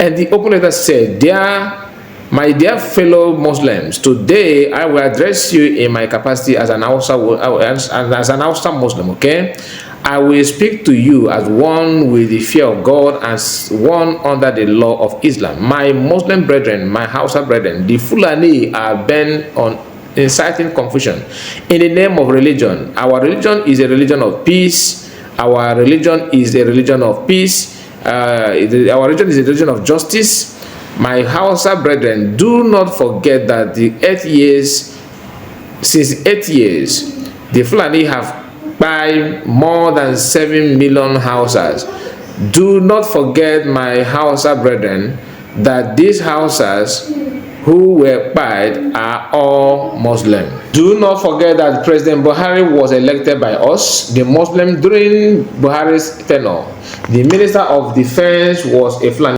And the open letter said, my dear fellow Muslims, today I will address you in my capacity as an Hausa Muslim, okay? I will speak to you as one with the fear of God, as one under the law of Islam. My Muslim brethren, my Hausa brethren, the Fulani are bent on inciting confusion in the name of religion. Our religion is a religion of peace. Our religion is a religion of peace. Our religion is a religion of justice. My Hausa brethren, do not forget that since 8 years, the Fulani have by more than 7 million Hausas. Do not forget, my Hausa brethren, that these Hausas who were pied are all Muslim. Do not forget that President Buhari was elected by us, the Muslim, during Buhari's tenure. The Minister of Defense was a Fulani.